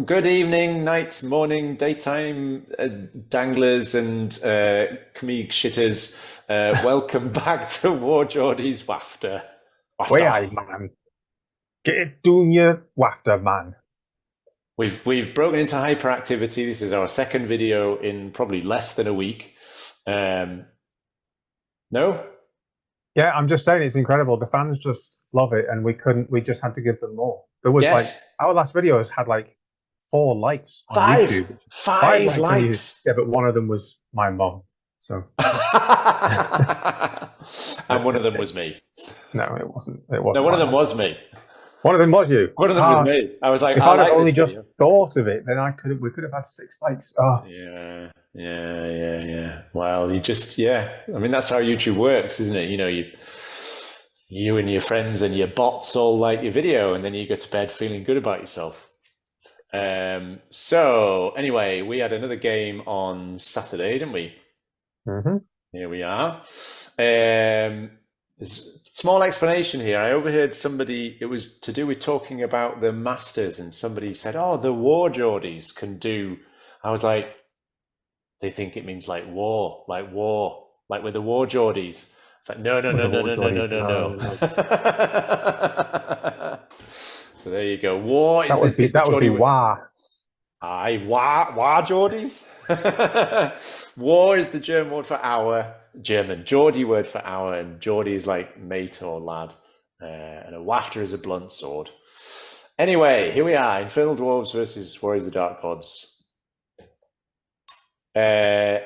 Good evening, night, morning, daytime, danglers and Kriegschmitters. Welcome back to War Geordie's Wafter. Way aye, man. Get doing your wafter, man. We've broken into hyperactivity. This is our second video in probably less than a week. No? Yeah, I'm just saying it's incredible. The fans just love it, and we just had to give them more. There was Yes. our last videos had like 4 likes on Five. YouTube. Five Five likes on YouTube. likes. Yeah, but one of them was my mom. So And one of them was me. no, it wasn't. It wasn't. No, one of my them mom. was me. One of them was you. One of them was me. I was like, If I I'd have like only this just video. thought of it, then we could have had 6 likes. Oh, Yeah. Well, I mean, that's how YouTube works, isn't it? You and your friends and your bots all like your video, and then you go to bed feeling good about yourself. So anyway, we had another game on Saturday, didn't we? mm-hmm. Here we are. There's a small explanation here. I overheard somebody, it was to do with talking about the Masters, and somebody said, oh, the War Geordies can do. I was like, they think it means like war, like with the War Geordies. It's like, no. So there you go. War is that would be wah. Aye, war Geordies. War is the German word for hour, Geordie word for hour, and Geordie is like mate or lad, and a wafter is a blunt sword. Anyway, here we are, Infernal Dwarves versus Warriors of the Dark Gods. I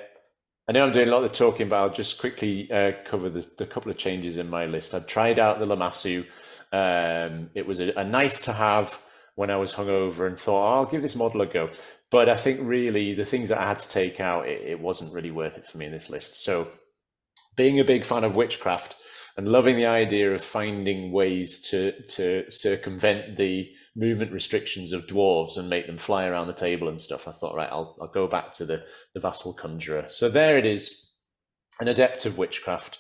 know I'm doing a lot of the talking, but I'll just quickly cover the couple of changes in my list. I've tried out the Lamassu. It was a nice to have when I was hungover and thought, oh, I'll give this model a go. But I think really the things that I had to take out, it wasn't really worth it for me in this list. So being a big fan of witchcraft and loving the idea of finding ways to circumvent the movement restrictions of dwarves and make them fly around the table and stuff, I thought, right, I'll go back to the vassal conjurer. So there it is, an adept of witchcraft.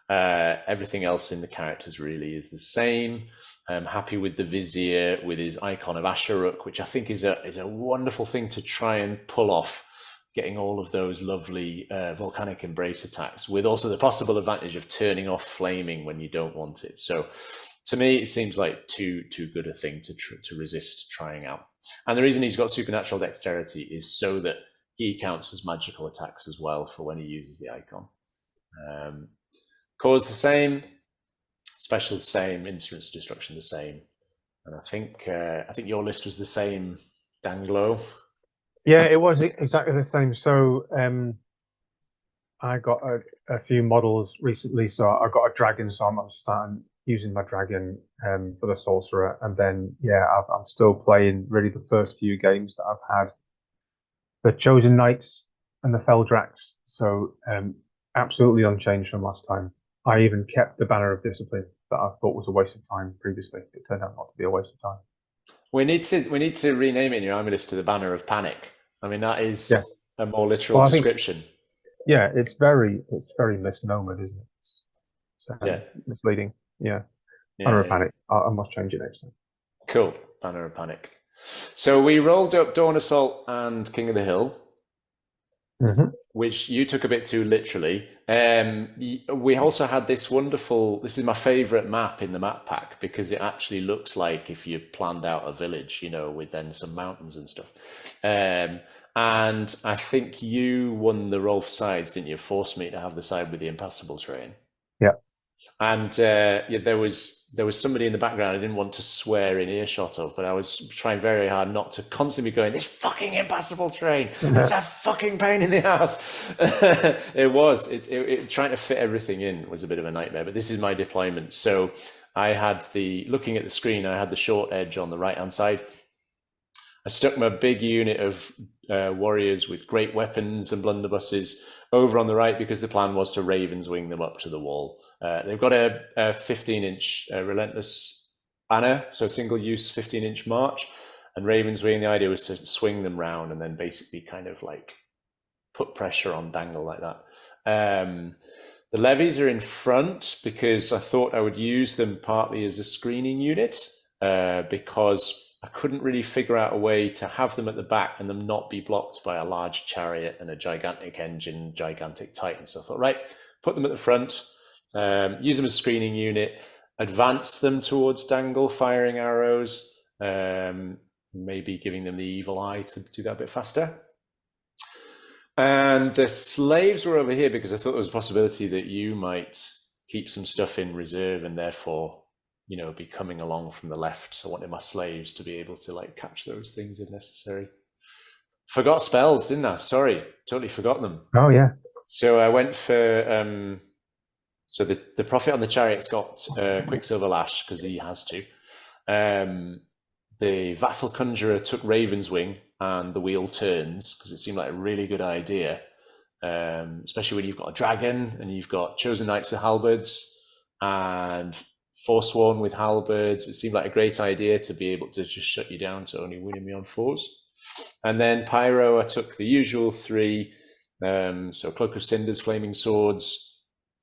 Everything else in the characters really is the same. I'm happy with the vizier with his icon of Asheruk, which I think is a wonderful thing to try and pull off, getting all of those lovely volcanic embrace attacks, with also the possible advantage of turning off flaming when you don't want it. So to me, it seems like too good a thing to resist trying out. And the reason he's got supernatural dexterity is so that he counts as magical attacks as well for when he uses the icon. Cause the same, special the same, instruments of destruction the same, and I think your list was the same, Danglo. Yeah, it was exactly the same. So I got a few models recently. So I got a dragon, so I'm starting using my dragon for the sorcerer, and then I'm still playing really the first few games that I've had, the chosen knights and the Feldrax. So absolutely unchanged from last time. I even kept the banner of discipline that I thought was a waste of time previously. It turned out not to be a waste of time. We need to rename it in your army list to the Banner of Panic. I mean, that is a more literal description. It's very misnomered, isn't it? It's misleading. Yeah. Banner of Panic. I must change it next time. Cool. Banner of Panic. So we rolled up Dawn Assault and King of the Hill. Mm-hmm. Which you took a bit too literally. We also had this this is my favorite map in the map pack, because it actually looks like if you planned out a village, with then some mountains and stuff. And I think you won the roll for sides, didn't you? Forced me to have the side with the impassable terrain. Yeah. And there was somebody in the background I didn't want to swear in earshot of, but I was trying very hard not to constantly be going, this fucking impassable terrain, it's a fucking pain in the ass. It was trying to fit everything in was a bit of a nightmare, but this is my deployment. So I had looking at the screen, I had the short edge on the right hand side. I stuck my big unit of warriors with great weapons and blunderbusses over on the right, because the plan was to Ravens wing them up to the wall. They've got a 15-inch relentless banner, so single-use 15-inch march, and Ravens wing, the idea was to swing them round and then basically kind of like put pressure on Dangle like that. The levies are in front because I thought I would use them partly as a screening unit, because I couldn't really figure out a way to have them at the back and them not be blocked by a large chariot and a gigantic engine, gigantic Titan. So I thought, right, put them at the front, use them as a screening unit, advance them towards Dangle, firing arrows, maybe giving them the evil eye to do that a bit faster. And the slaves were over here because I thought there was a possibility that you might keep some stuff in reserve and therefore, you know, be coming along from the left. So I wanted my slaves to be able to like catch those things if necessary. Forgot spells, didn't I? Sorry, totally forgot them. Oh yeah. So I went for so the prophet on the chariot's got Quicksilver Lash because he has to. The vassal conjurer took Raven's Wing and the wheel turns because it seemed like a really good idea, especially when you've got a dragon and you've got chosen knights with halberds and forsworn with halberds. It seemed like a great idea to be able to just shut you down to only winning me on fours. And then Pyro, I took the usual three, so Cloak of Cinders, Flaming Swords,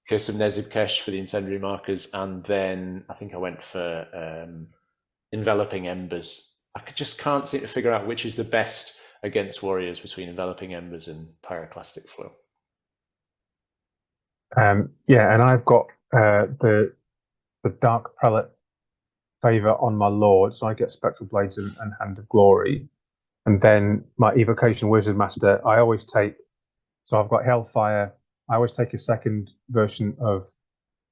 Curse of Nezibkesh for the incendiary markers, and then I think I went for Enveloping Embers. I just can't seem to figure out which is the best against warriors between Enveloping Embers and Pyroclastic Flow. Yeah, and I've got the Dark Prelate favor on my Lord, so I get Spectral Blades and Hand of Glory. And then my Evocation Wizard Master, I always take, so I've got Hellfire, I always take a second version of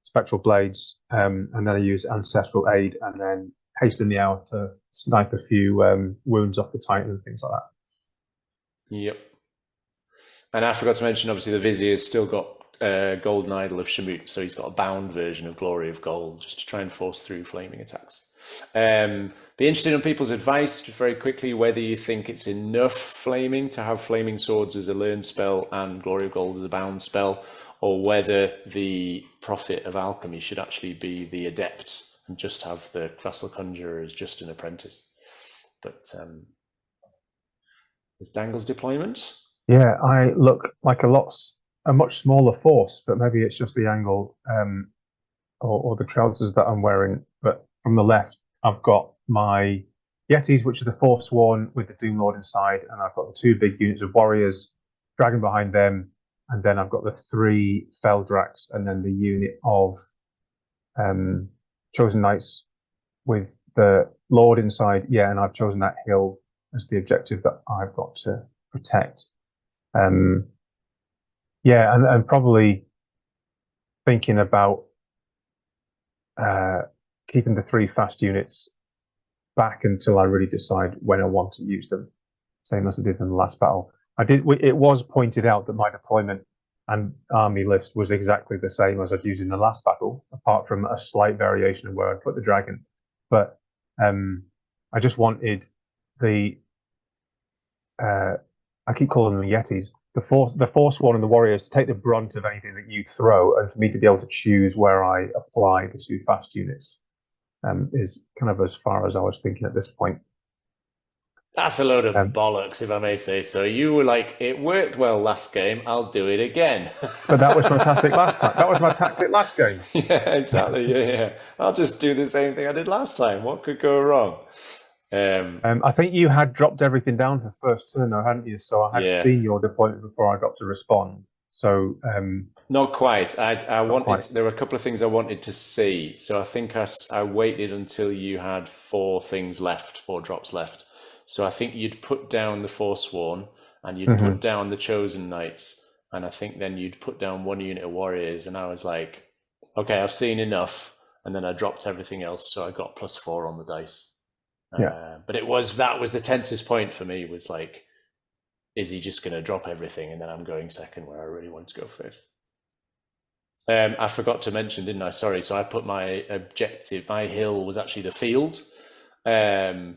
Spectral Blades, and then I use Ancestral Aid, and then Hasten the Hour to snipe a few wounds off the Titan and things like that. Yep. And I forgot to mention, obviously, the Vizier's still got Golden Idol of Shamut, so he's got a bound version of Glory of Gold just to try and force through flaming attacks. Be interested in people's advice very quickly, whether you think it's enough flaming to have Flaming Swords as a learn spell and Glory of Gold as a bound spell, or whether the Prophet of Alchemy should actually be the Adept and just have the Vassal Conjurer as just an apprentice. But is Dangle's deployment? Yeah, I look like a much smaller force, but maybe it's just the angle or the trousers that I'm wearing. But from the left, I've got my Yetis, which are the Forsworn with the Doomlord inside, and I've got the two big units of warriors, dragon behind them, and then I've got the three Feldraks, and then the unit of chosen knights with the Lord inside. Yeah, and I've chosen that hill as the objective that I've got to protect. Yeah, and probably thinking about keeping the three fast units back until I really decide when I want to use them, same as I did in the last battle. It was pointed out that my deployment and army list was exactly the same as I'd used in the last battle, apart from a slight variation of where I'd put the dragon. But I just wanted the I keep calling them Yetis. The Forsworn and the Warriors to take the brunt of anything that you throw, and for me to be able to choose where I apply the two fast units is kind of as far as I was thinking at this point. That's a load of bollocks, if I may say so. You were like, it worked well last game, I'll do it again. But that was my tactic last time. That was my tactic last game. Yeah, exactly. Yeah. I'll just do the same thing I did last time. What could go wrong? I think you had dropped everything down for first turn, though, hadn't you? So I had seen your deployment before I got to respond. So not quite. I wanted. There were a couple of things I wanted to see. So I think I waited until you had four drops left. So I think you'd put down the Forsworn and you'd put down the Chosen Knights, and I think then you'd put down one unit of Warriors. And I was like, okay, I've seen enough. And then I dropped everything else, so I got +4 on the dice. Yeah. But that was the tensest point for me, was like, is he just going to drop everything and then I'm going second where I really want to go first? I forgot to mention, didn't I? Sorry. So I put my objective, my hill was actually the field. And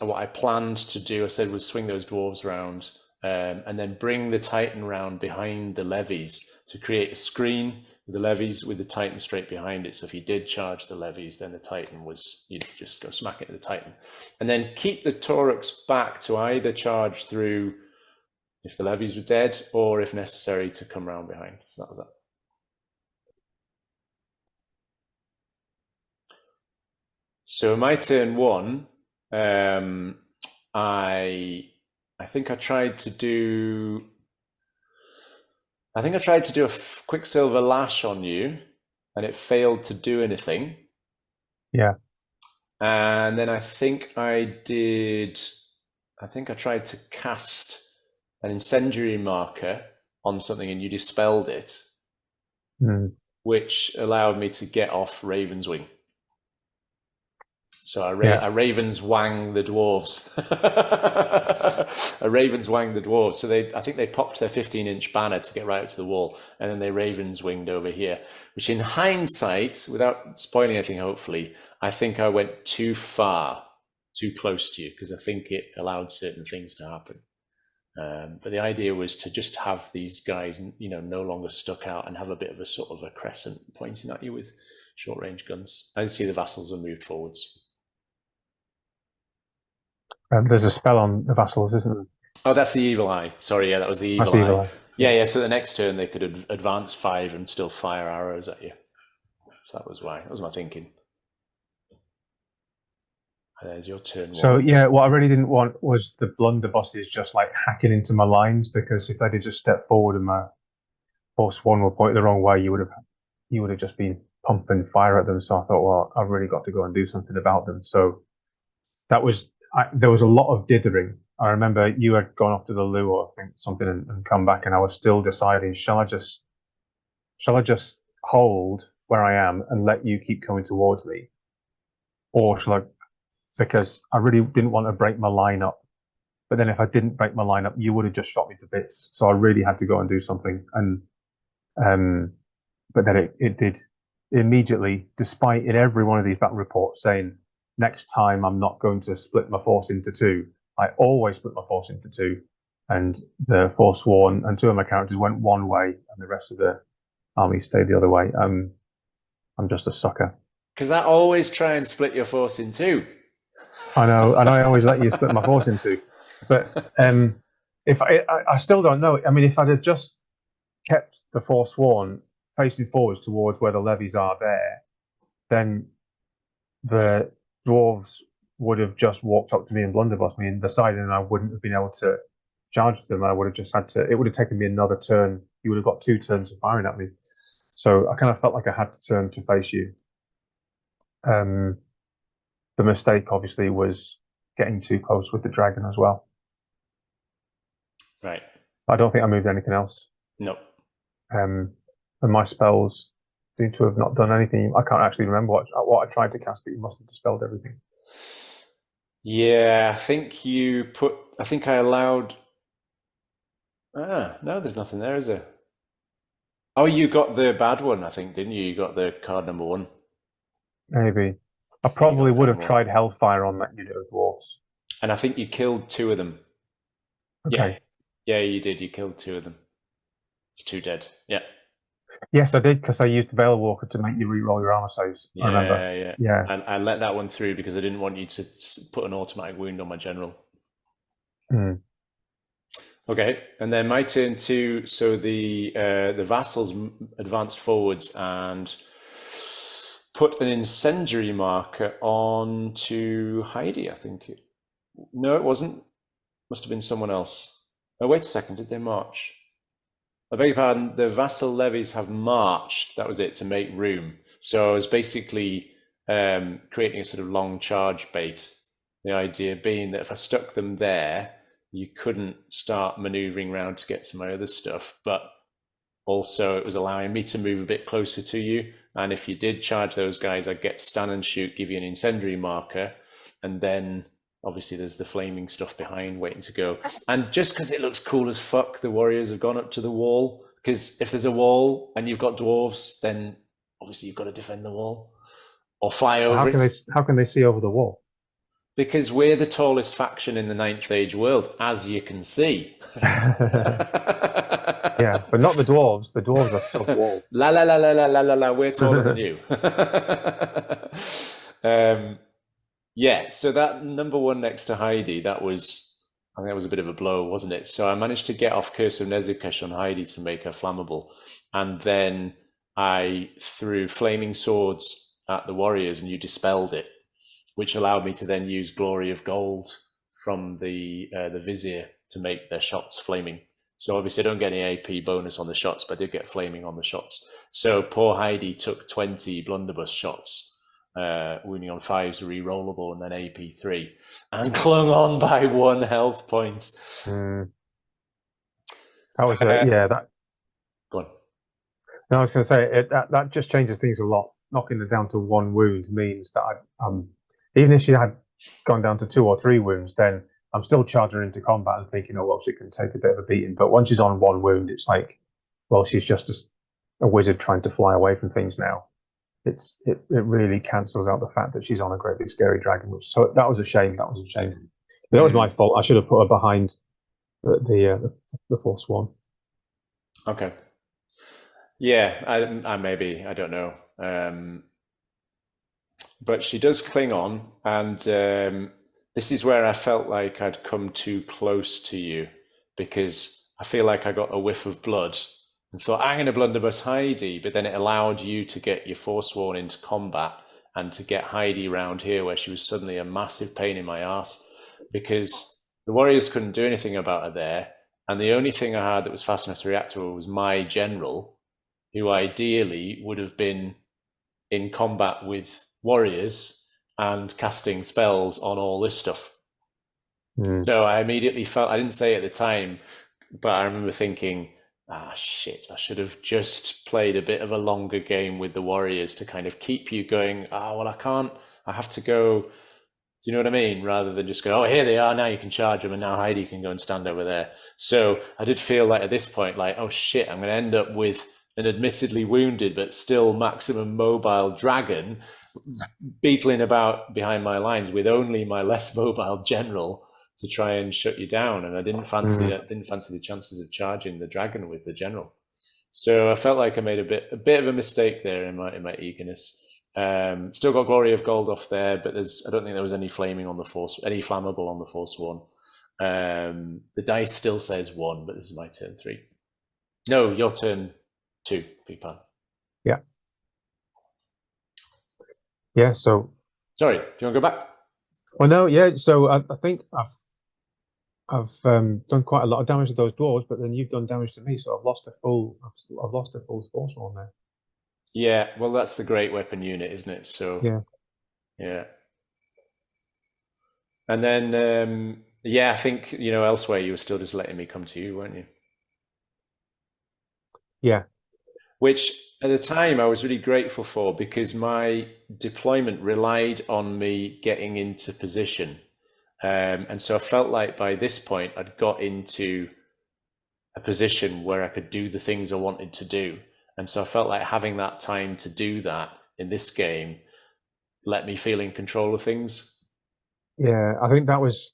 what I planned to do, I said, was swing those dwarves around and then bring the Titan round behind the levies to create a screen with the levies with the Titan straight behind it. So if you did charge the levies, then the Titan you'd just go smack into the Titan. And then keep the Tauruks back to either charge through if the levies were dead, or if necessary to come round behind. So that was that. So my turn one, I think I tried to do. I think I tried to do a Quicksilver lash on you, and it failed to do anything. Yeah. And then I think I did. I think I tried to cast an incendiary marker on something, and you dispelled it, which allowed me to get off Raven's Wing. So I Ravens Wang the dwarves. I Ravens Wang the dwarves. So I think they popped their 15-inch banner to get right up to the wall, and then they Ravens winged over here. Which, in hindsight, without spoiling anything, hopefully, I think I went too far, too close to you, because I think it allowed certain things to happen. But the idea was to just have these guys, no longer stuck out and have a bit of a sort of a crescent pointing at you with short-range guns. I see the vassals have moved forwards. There's a spell on the vassals, isn't there? Oh, that's the evil eye. Sorry, yeah, that was the evil eye. Yeah. So the next turn they could advance 5 and still fire arrows at you. So that was why. That was my thinking. There's your turn. So what I really didn't want was the blunderbusses just like hacking into my lines, because if they'd have just stepped forward and my force 1 were pointed the wrong way, you would have just been pumping fire at them. So I thought, well, I've really got to go and do something about them. So that was. There was a lot of dithering. I remember you had gone off to the loo or I think something and come back, and I was still deciding, shall I just hold where I am and let you keep coming towards me, or shall I? Because I really didn't want to break my line up. But then if I didn't break my line up, you would have just shot me to bits. So I really had to go and do something. And but then it did immediately, despite in every one of these battle reports saying, next time I'm not going to split my force into 2. I always split my force into 2, and the Forsworn and 2 of my characters went one way, and the rest of the army stayed the other way. I'm just a sucker. Because I always try and split your force in 2. I know, and I always let you split my force in 2. But if I still don't know. I mean, if I'd have just kept the Forsworn facing forwards towards where the levies are there, then the dwarves would have just walked up to me and blunderbussed me in the side, and I wouldn't have been able to charge them. I would have just had to. It would have taken me another turn. You would have got 2 turns of firing at me. So I kind of felt like I had to turn to face you. The mistake, obviously, was getting too close with the dragon as well. Right. I don't think I moved anything else. No. And my spells seem to have not done anything. I can't actually remember what I tried to cast, but you must have dispelled everything. Yeah, I think you put. I think I allowed. No, there's nothing there, is there? Oh, you got the bad one, I think, didn't you? You got the card number 1. Maybe. I probably would have tried Hellfire on that unit of dwarves. And I think you killed 2 of them. Okay. Yeah, you did. You killed 2 of them. It's 2 dead. Yeah. Yes, I did, because I used the Veil Walker to make you re-roll your armor saves. I remember. Yeah. And I let that one through because I didn't want you to put an automatic wound on my general. Okay, and then my turn 2. So the vassals advanced forwards and put an incendiary marker on to Heidi, I think. No, it wasn't. Must have been someone else. Oh, wait a second. Did they march? I beg your pardon. The vassal levies have marched. That was it, to make room. So I was basically creating a sort of long charge bait. The idea being that if I stuck them there, you couldn't start maneuvering around to get to my other stuff, but also it was allowing me to move a bit closer to you. And if you did charge those guys, I'd get to stand and shoot, give you an incendiary marker, and then obviously there's the flaming stuff behind waiting to go. And just because it looks cool as fuck, the warriors have gone up to the wall, because if there's a wall and you've got dwarves, then obviously you've got to defend the wall or fly over it. How can they see over the wall? Because we're the tallest faction in the 9th Age world, as you can see. Yeah, but not the dwarves. The dwarves are sub-wall. La la la la la la la la. We're taller than you. Yeah. So that number 1 next to Heidi, I think that was a bit of a blow, wasn't it? So I managed to get off Curse of Nezukesh on Heidi to make her flammable, and then I threw flaming swords at the warriors, and you dispelled it. which allowed me to then use Glory of Gold from the Vizier to make their shots flaming. So obviously I don't get any AP bonus on the shots, but I did get flaming on the shots. So poor Heidi took 20 blunderbuss shots, wounding on 5s, re-rollable, and then AP3, and clung on by 1 health point. That was that. Go on. No, I was going to say that just changes things a lot. Knocking her down to 1 wound means that even if she had gone down to 2 or 3 wounds, then I'm still charging her into combat and thinking, oh well, she can take a bit of a beating. But once she's on 1 wound, it's like, well, she's just a wizard trying to fly away from things now. It really cancels out the fact that she's on a great big scary dragon. So that was a shame. That was my fault. I should have put her behind the Forsworn. Okay. Yeah, I maybe, I don't know. But she does cling on, and this is where I felt like I'd come too close to you, because I feel like I got a whiff of blood and thought, I'm going to blunderbuss Heidi, but then it allowed you to get your Forsworn into combat and to get Heidi round here, where she was suddenly a massive pain in my ass, because the warriors couldn't do anything about her there, and the only thing I had that was fast enough to react to her was my general, who ideally would have been in combat with warriors and casting spells on all this stuff. So I immediately felt, I didn't say it at the time, but I remember thinking, shit, I should have just played a bit of a longer game with the warriors to kind of keep you going, well, I can't, I have to go, do you know what I mean? Rather than just go, oh, here they are, now you can charge them, and now Heidi can go and stand over there. So I did feel like at this point, like, oh shit, I'm going to end up with an admittedly wounded but still maximum mobile dragon beetling about behind my lines with only my less mobile general to try and shut you down. And I didn't fancy the chances of charging the dragon with the general. So I felt like I made a bit of a mistake there in my eagerness. Still got Glory of Gold off there, but I don't think there was any flaming on the any flammable on the Forsworn. The dice still says 1, but this is my turn 3. No, your turn 2, big pardon. Yeah. So sorry, do you want to go back? Well, no, yeah. So I think I've done quite a lot of damage to those dwarves, but then you've done damage to me, so I've lost a full Forsworn there. Yeah, well, that's the great weapon unit, isn't it? So yeah. And then I think elsewhere you were still just letting me come to you, weren't you? Yeah. Which at the time I was really grateful for, because my deployment relied on me getting into position. And so I felt like by this point I'd got into a position where I could do the things I wanted to do. And so I felt like having that time to do that in this game let me feel in control of things. Yeah, I think that was,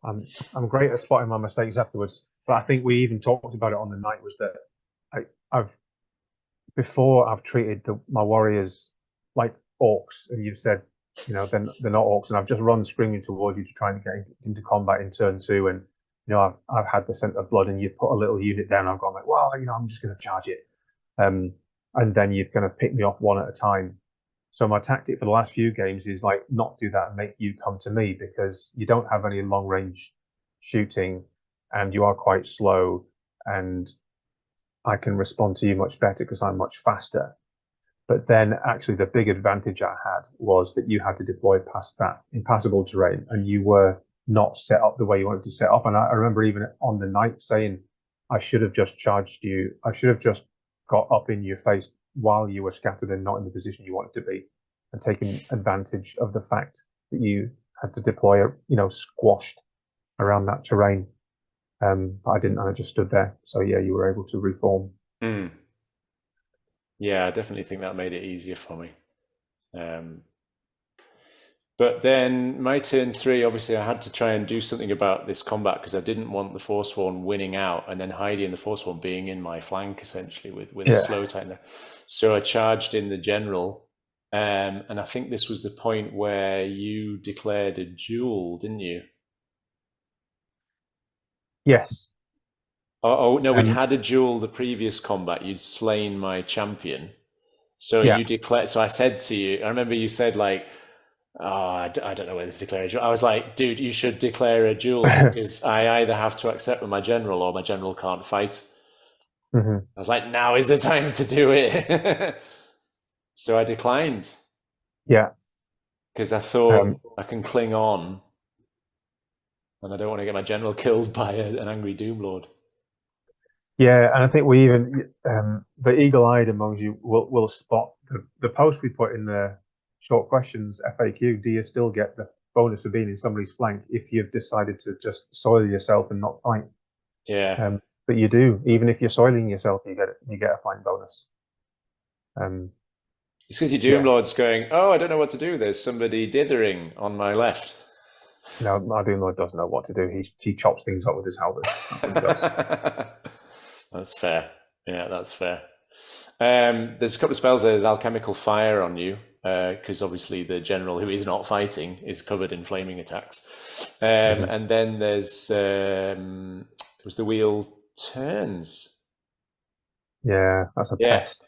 I'm great at spotting my mistakes afterwards, but I think we even talked about it on the night, was that I've treated my warriors like orcs, and you've said, they're not orcs, and I've just run screaming towards you to try and get into combat in turn 2, and I've had the scent of blood, and you've put a little unit down. I've gone like, well, I'm just going to charge it, and then you've kind of picked me off one at a time. So my tactic for the last few games is like not do that and make you come to me, because you don't have any long range shooting, and you are quite slow, and I can respond to you much better because I'm much faster. But then actually the big advantage I had was that you had to deploy past that impassable terrain, and you were not set up the way you wanted to set up. And I remember even on the night saying, I should have just charged you. I should have just got up in your face while you were scattered and not in the position you wanted to be, and taken advantage of the fact that you had to deploy, squashed around that terrain. But I didn't, and I just stood there. So yeah, you were able to reform. Yeah, I definitely think that made it easier for me. But then my turn 3, obviously I had to try and do something about this combat, because I didn't want the Forsworn winning out and then Heidi and the Forsworn being in my flank, essentially, with a slow time there. So I charged in the general, and I think this was the point where you declared a duel, didn't you? Yes. Oh no, we'd had a duel the previous combat. You'd slain my champion. So you declared, so I said to you, I remember you said like, Oh, I don't know whether to declare a duel. I was like, dude, you should declare a duel because I either have to accept with my general or my general can't fight. Hmm. I was like, now is the time to do it. So I declined Yeah. because I thought Um, I can cling on and I don't want to get my general killed by an angry Doom Lord. yeah, and I think we even the eagle-eyed among you will spot the post we put in the short questions FAQ. Do you still get the bonus of being in somebody's flank if you've decided to just soil yourself and not fight? Yeah. But you do, even if you're soiling yourself, you get a flank bonus. It's because your Doom Yeah, Lord's going, oh, I don't know what to do. There's somebody dithering on my left. no, my Doom Lord doesn't know what to do. He chops things up with his halberd. That's what he does. That's fair. Yeah, that's fair. There's a couple of spells. There's alchemical fire on you because obviously the general who is not fighting is covered in flaming attacks. Mhm. And then there's it was the wheel turns. Yeah, that's a Yeah, pest.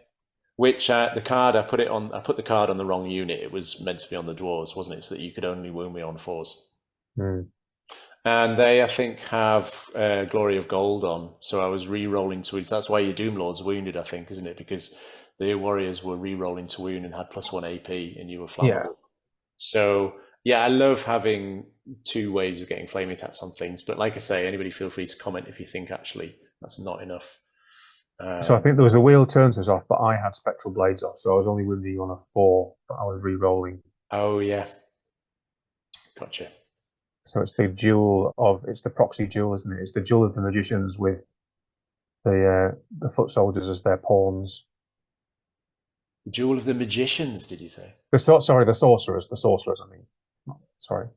which the card I put it on. I put the card on the wrong unit. It was meant to be on the dwarves, wasn't it? So that you could only wound me on fours. Mm. And they, I think, have Glory of Gold on. So I was re-rolling to wounds. That's why your Doom Lord's wounded, I think, isn't it? Because the warriors were re-rolling to wound and had +1 AP, and you were Yeah. flammable. So yeah, I love having two ways of getting flaming attacks on things. But like I say, anybody feel free to comment if you think actually that's not enough. So I think there was a wheel turns was off, but I had spectral blades off, so I was only wounding you on a 4, but I was re-rolling. Oh yeah, gotcha. So it's the proxy duel, isn't it? It's the duel of the magicians with the foot soldiers as their pawns. Jewel of the Magicians, did you say? Sorry, the sorcerers. I mean, sorry.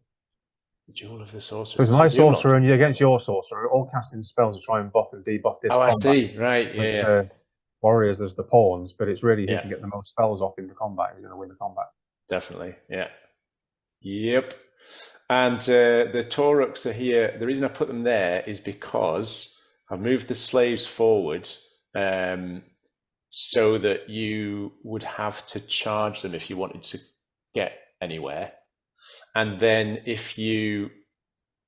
The Jewel of the So Sorcerers. it's It's my your Doom Lord. sorcerer and you against your sorcerer, all casting spells to try and buff and debuff this Oh, I combat see. Right. Yeah. with Yeah. the warriors as the pawns. But it's really who Yeah. can get the most spells off in the combat is going to win the combat. Definitely. Yeah. Yep. And the Tauruks are here. The reason I put them there is because I've moved the slaves forward so that you would have to charge them if you wanted to get anywhere. And then if you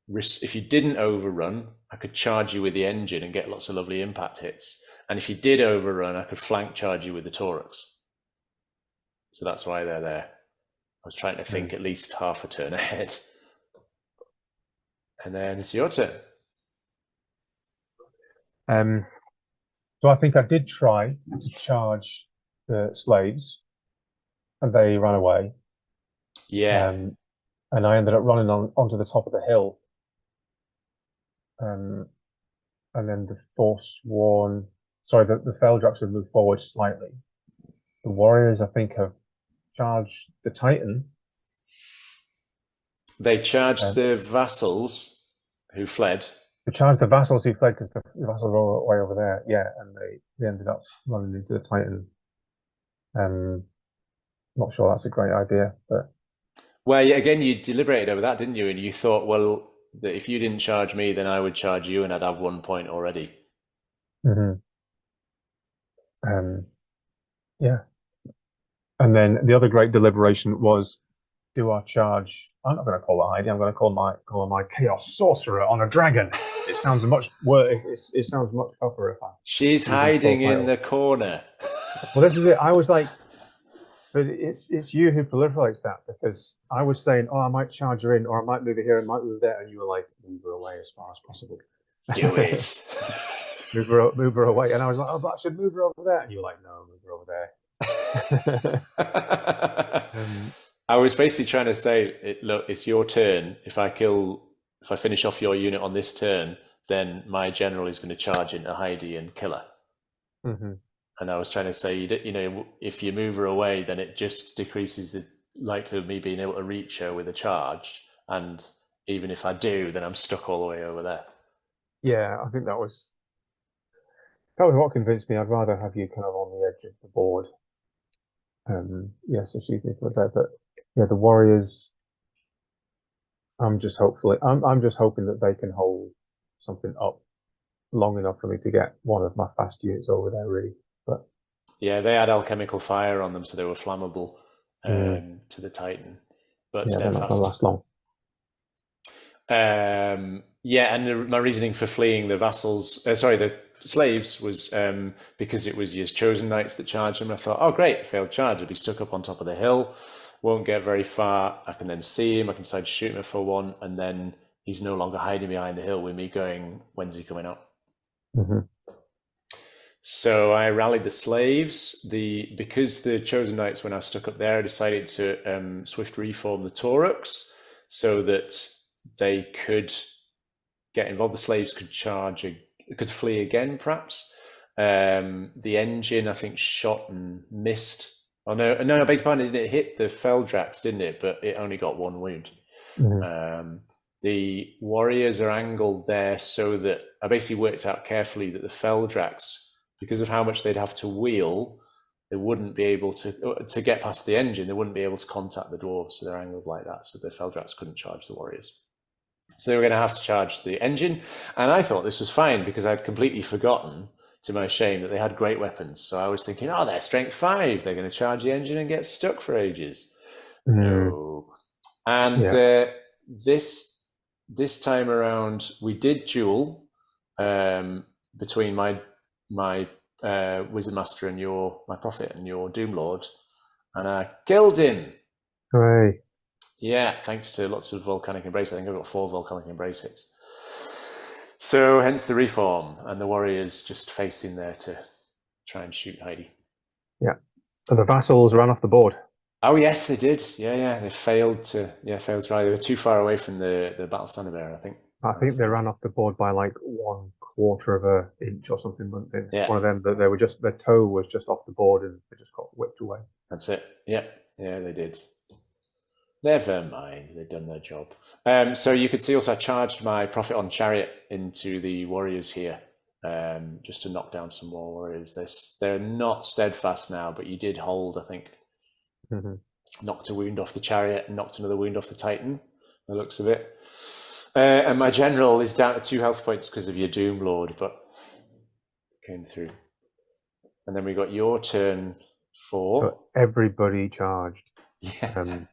didn't overrun, I could charge you with the engine and get lots of lovely impact hits. And if you did overrun, I could flank charge you with the Tauruks. So that's why they're there. I was trying to think at least half a turn ahead. And then it's your turn. So I think I did try to charge the slaves, and they ran away. Yeah. And I ended up running onto the top of the hill. And then the Forsworn, sorry, the Feldrox have moved forward slightly. The Warriors, I think, have charged the Titan. They charged Um, the vassals who fled. they charged the vassals who fled because the vassals were all the way over there. Yeah, and they ended up running into the Titan. Not sure that's a great idea, but Well, yeah, again, you deliberated over that, didn't you? And you thought, well, that if you didn't charge me, then I would charge you and I'd have 1 point already. mhm. Yeah. And then the other great deliberation was, do I charge? I'm not going to call it Heidi. I'm going to call my Chaos Sorcerer on a dragon. It sounds much it sounds much tougher if I She's use my full hiding in title. the corner. Well, this is it. I was like, but it's you who proliferates that because I was saying, oh, I might charge her in, or I might move her here, and might move there, and you were like, move her away as far as possible. Do it. Move her away, and I was like, oh, but I should move her over there, and you were like, no, move her over there. I was basically trying to say, look, it's your turn. If I finish off your unit on this turn, then my general is going to charge into Heidi and kill her. Mm-hmm. And I was trying to say, if you move her away, then it just decreases the likelihood of me being able to reach her with a charge. And even if I do, then I'm stuck all the way over there. Yeah, I think that was what convinced me. I'd rather have you kind of on the edge of the board. Yes, excuse me for that, but yeah, the Warriors. I'm just hoping that they can hold something up long enough for me to get one of my fast units over there, really. But yeah, they had alchemical fire on them, so they were flammable to the Titan. but Yeah, they're not going to steadfast. last long. Yeah, and my reasoning for fleeing the the slaves was because it was your chosen knights that charged them. I thought, oh great, failed charge. I'll be stuck up on top of the hill, won't get very far. I can then see him. I can decide to shoot him for one, and then he's no longer hiding behind the hill with me going, when's he coming up? Mm-hmm. So I rallied the slaves. Because the chosen knights were now stuck up there, I decided to swift reform the Tauruks so that they could get involved. The slaves could could flee again, perhaps. The engine, I think, shot and missed. Oh no, I beg your pardon. It hit the Feldrax, didn't it? But it only got one wound. Mm-hmm. The warriors are angled there so that I basically worked out carefully that the Feldrax, because of how much they'd have to wheel, they wouldn't be able to get past the engine. They wouldn't be able to contact the dwarves, so they're angled like that, so the Feldrax couldn't charge the warriors. So they were going to have to charge the engine, and I thought this was fine because I'd completely forgotten, to my shame, that they had great weapons. So I was thinking, oh, they're strength 5. They're going to charge the engine and get stuck for ages. No. And this time around, we did duel between my Wizard Master and my Prophet and your Doom Lord, and I killed him. Hooray. Yeah, thanks to lots of volcanic embrace. I think I've got 4 volcanic embrace hits. So hence the reform, and the warriors just facing there to try and shoot Heidi. Yeah, and the vassals ran off the board. Oh yes, they did. Yeah, they failed to rally. They were too far away from the battle standard bearer, I think. I think they ran off the board by like 1/4 of an inch or something, weren't they? Yeah. One of them that their toe was just off the board and they just got whipped away. That's it. Yeah, they did. Never mind, they've done their job. So you could see also I charged my Prophet on Chariot into the warriors here, just to knock down some more warriors. They're not steadfast now, but you did hold, I think. Mm-hmm. Knocked a wound off the Chariot and knocked another wound off the Titan, the looks of it. And my general is down to 2 health points because of your Doom Lord, but came through. And then we got your turn 4. So everybody charged. Yeah.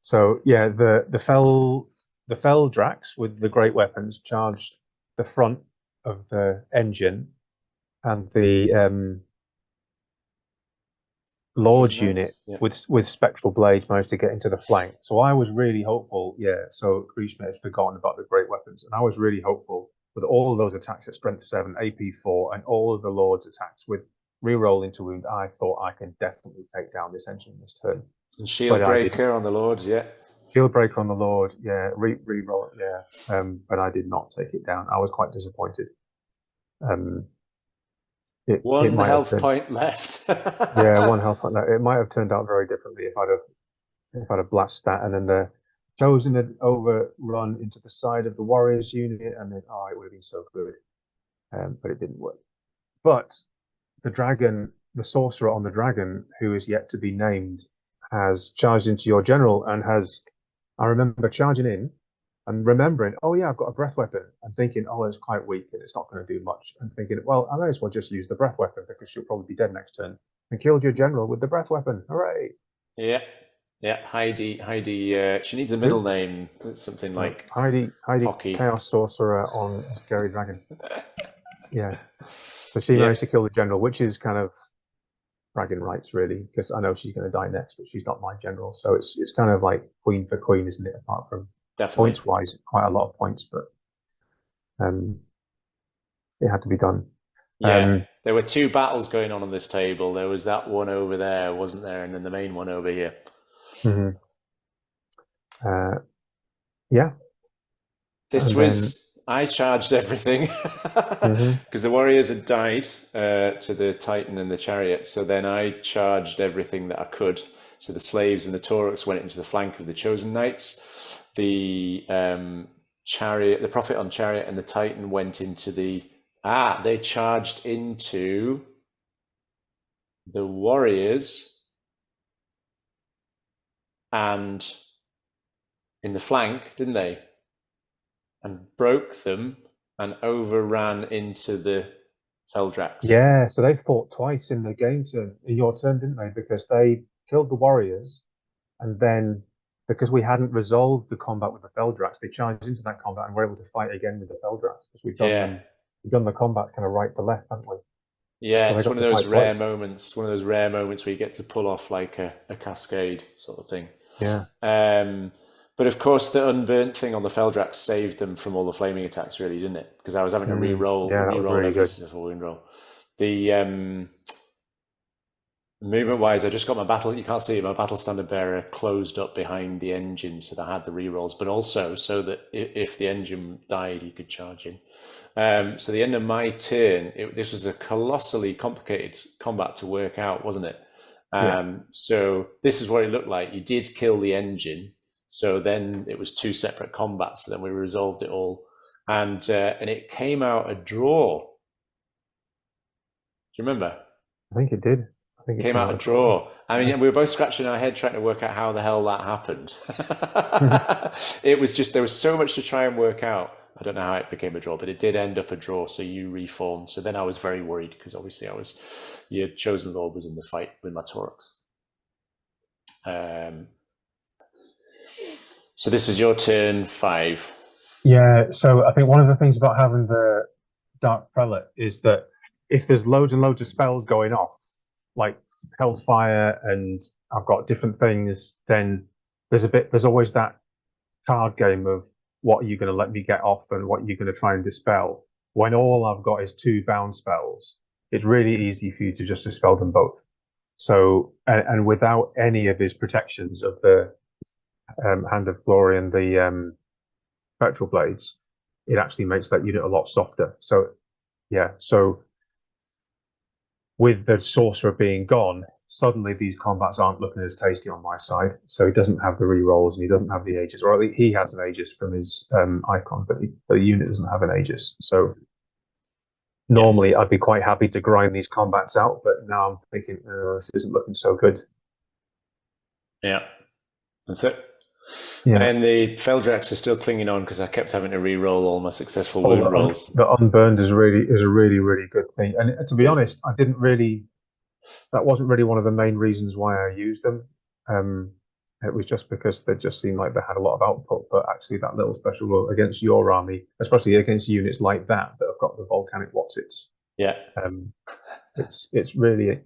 So yeah, the Feldrax with the great weapons charged the front of the engine, and the Lord's unit with spectral blades managed to get into the flank. So I was really hopeful. Yeah, so Kriegschmidt has forgotten about the great weapons, and I was really hopeful with all of those attacks at strength 7, AP 4, and all of the Lord's attacks with reroll into wound. I thought I can definitely take down this engine this turn. And shield breaker on the Lord, yeah. Shield breaker on the Lord, yeah. Reroll, yeah. But I did not take it down. I was quite disappointed. One health point left. Yeah, 1 health point left. It might have turned out very differently if I'd have blast stat and then the chosen had overrun into the side of the warriors unit, and then it would have been so good. But it didn't work. But the dragon, the sorcerer on the dragon, who is yet to be named, has charged into your general and I remember charging in and remembering, oh yeah, I've got a breath weapon, and thinking, oh, it's quite weak and it's not going to do much, and thinking, well, I may as well just use the breath weapon because she'll probably be dead next turn, and killed your general with the breath weapon. Hooray! Yeah, Heidi. She needs a middle name. It's something like Heidi, Hockey. Chaos Sorcerer on Scary Dragon. Yeah. So she managed to kill the general, which is kind of bragging rights, really, because I know she's going to die next, but she's not my general. So it's kind of like queen for queen, isn't it? Apart from points wise, quite a lot of points, but it had to be done. Yeah, there were 2 battles going on this table. There was that one over there, wasn't there? And then the main one over here. Mm-hmm. Yeah. I charged everything because the warriors had died to the Titan and the Chariot. So then I charged everything that I could. So the slaves and the Tauruks went into the flank of the chosen knights. The Chariot, the Prophet on Chariot and the Titan went into they charged into the warriors and in the flank, didn't they? And broke them and overran into the Feldrax. Yeah, so they fought twice in the game turn, in your turn, didn't they? Because they killed the warriors, and then because we hadn't resolved the combat with the Feldrax, they charged into that combat and were able to fight again with the Feldrax because we've done the combat kind of right to left, haven't we? Yeah, So they it's got one of to those fight rare twice. moments. One of those rare moments where you get to pull off like a cascade sort of thing. Yeah. But of course, the unburnt thing on the Feldrax saved them from all the flaming attacks, really, didn't it? Because I was having to re-roll Yeah, that was really every good. successful wound roll. The movement-wise, I just got my battle. You can't see it, my battle standard bearer closed up behind the engine, so that I had the re-rolls, but also so that if the engine died, he could charge in. So the end of my turn, this was a colossally complicated combat to work out, wasn't it? So this is what it looked like. You did kill the engine, so then it was 2 separate combats. So then we resolved it all, and it came out a draw. Do you remember? I think it did. I think it Came out a draw. I mean, we were both scratching our head trying to work out how the hell that happened. It was just, there was so much to try and work out. I don't know how it became a draw, but it did end up a draw. So you reformed. So then I was very worried because obviously your chosen lord was in the fight with my Taurox. So this was your turn 5. Yeah. So I think one of the things about having the Dark Prelate is that if there's loads and loads of spells going off, like Hellfire, and I've got different things, then there's always that card game of what are you going to let me get off and what you're going to try and dispel. When all I've got is 2 bound spells, it's really easy for you to just dispel them both. So, and without any of his protections of the Hand of Glory and the Spectral Blades, it actually makes that unit a lot softer. So, yeah, so with the sorcerer being gone, suddenly these combats aren't looking as tasty on my side. So he doesn't have the re-rolls and he doesn't have the Aegis, or at least he has an Aegis from his icon, but the unit doesn't have an Aegis. So normally I'd be quite happy to grind these combats out, but now I'm thinking, this isn't looking so good. Yeah, that's it. Yeah. And the Feldrax is still clinging on because I kept having to re-roll all my successful wound rolls. The unburned is a really good thing. And to be honest, that wasn't really one of the main reasons why I used them. It was just because they just seemed like they had a lot of output, but actually that little special rule against your army, especially against units like that have got the volcanic Watsits. Yeah. It's really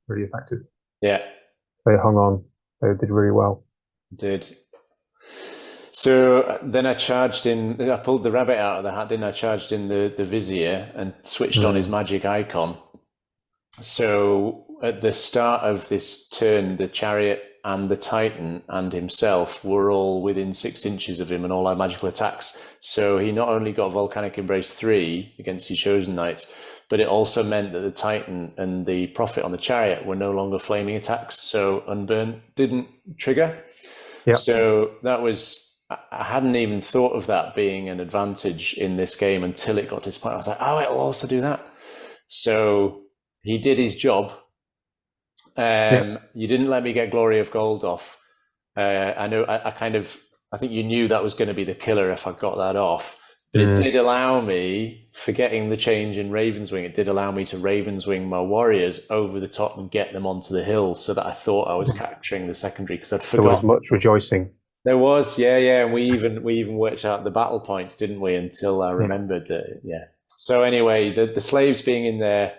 effective. Yeah. They hung on. They did really well. Did. So then I pulled the rabbit out of the hat, didn't I? Charged in the Vizier and switched on his magic icon. So at the start of this turn, the Chariot and the Titan and himself were all within 6 inches of him and all our magical attacks. So he not only got Volcanic Embrace 3 against his Chosen Knights, but it also meant that the Titan and the Prophet on the Chariot were no longer flaming attacks. So Unburn didn't trigger. Yep. So that was, I hadn't even thought of that being an advantage in this game until it got to this point. I was like, oh, it'll also do that. So he did his job. You didn't let me get Glory of Gold off. I know I think you knew that was going to be the killer if I got that off. But it did allow me, forgetting the change in Ravenswing, it did allow me to Ravenswing my warriors over the top and get them onto the hill so that I thought I was capturing the secondary because I'd forgotten. There was much rejoicing. There was, yeah. And we even worked out the battle points, didn't we? Until I remembered that, So anyway, the slaves being in there,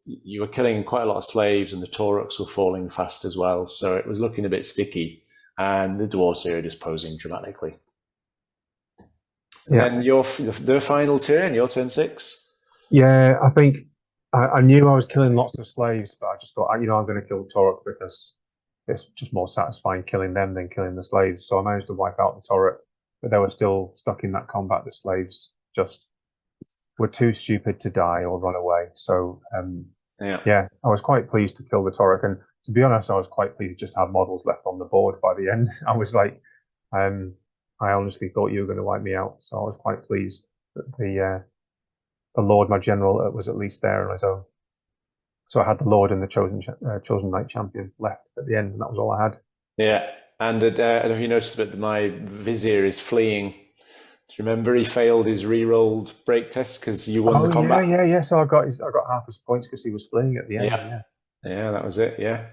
you were killing quite a lot of slaves and the Taurox were falling fast as well. So it was looking a bit sticky. And the dwarves here are just posing dramatically. Yeah. And the final turn, your turn 6? Yeah, I think I knew I was killing lots of slaves, but I just thought, I'm going to kill the Taurox because it's just more satisfying killing them than killing the slaves. So I managed to wipe out the Taurox, but they were still stuck in that combat. The slaves just were too stupid to die or run away. So I was quite pleased to kill the Taurox. And to be honest, I was quite pleased just to have models left on the board by the end. I was like, I honestly thought you were going to wipe me out, so I was quite pleased that the Lord, my general, was at least there on his own. So I had the Lord and the Chosen Knight champion left at the end, and that was all I had. Yeah, and I don't know if you noticed, but my Vizier is fleeing. Do you remember he failed his re-rolled break test because you won the combat? Yeah. So I got half his points because he was fleeing at the end. Yeah, that was it. Yeah.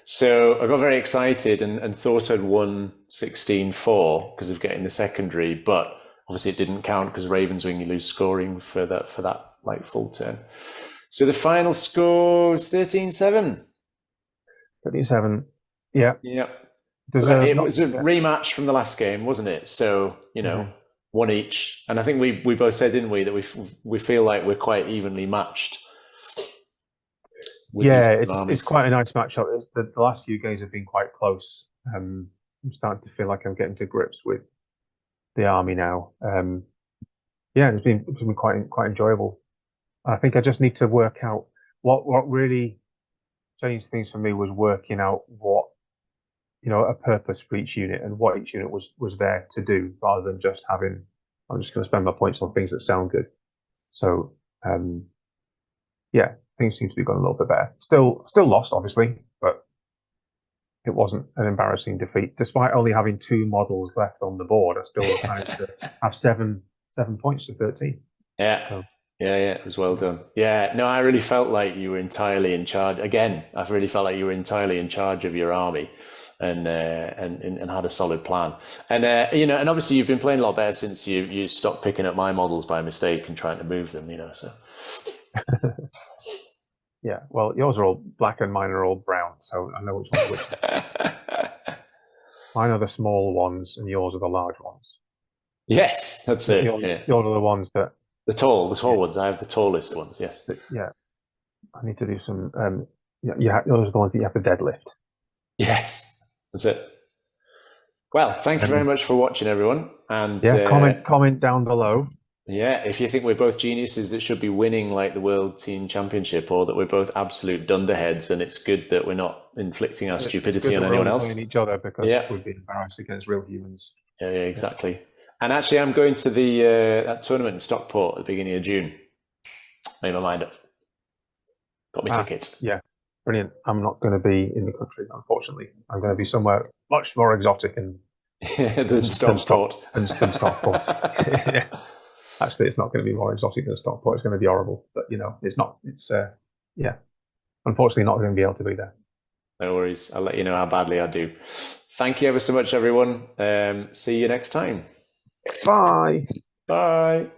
So I got very excited and thought I'd won 16-4 because of getting the secondary, but obviously it didn't count because Ravenswing, you lose scoring for that like full turn. So the final score is 13-7. 37. Yeah. Yeah. Deserved. It was a rematch from the last game, wasn't it? So, you know, one each. And I think we both said, didn't we, that we feel like we're quite evenly matched. Yeah, it's quite a nice matchup. The last few games have been quite close. I'm starting to feel like I'm getting to grips with the army now. Yeah, it's been quite enjoyable. I think I just need to work out what really changed things for me was working out what, you know, a purpose for each unit and what each unit was there to do, rather than just having, I'm just going to spend my points on things that sound good. So yeah, things seem to be going a little bit better. Still lost, obviously, but it wasn't an embarrassing defeat. Despite only having 2 models left on the board, I still managed to have 7 points to 13. Yeah. So, yeah, it was well done. Yeah, no, I really felt like you were entirely in charge. Again, I've really felt like you were entirely in charge of your army, and had a solid plan. And you know, and obviously you've been playing a lot better since you stopped picking up my models by mistake and trying to move them. You know, so. Yeah, well, yours are all black and mine are all brown, so I know which one's which. Mine are the small ones, and yours are the large ones. Yes, that's it. Yours are the ones that the tall ones. I have the tallest ones. Yes. Yeah, I need to do some. Yeah, those are the ones that you have to deadlift. Yes, that's it. Well, thank you very much for watching, everyone. And comment down below. Yeah, if you think we're both geniuses that should be winning like the World Team Championship, or that we're both absolute dunderheads, and it's good that we're not inflicting our stupidity on anyone else. Playing each other because we've been embarrassed against real humans. Yeah, exactly. Yeah. And actually, I'm going to the that tournament in Stockport at the beginning of June. Made my mind up. Got me ticket. Yeah, brilliant. I'm not going to be in the country, unfortunately. I'm going to be somewhere much more exotic and than Stockport. Than Stockport. Yeah. Actually, it's not going to be more exotic than Stockport. It's going to be horrible, but you know, it's not. It's unfortunately not going to be able to be there. No worries. I'll let you know how badly I do. Thank you ever so much, everyone. See you next time. Bye. Bye.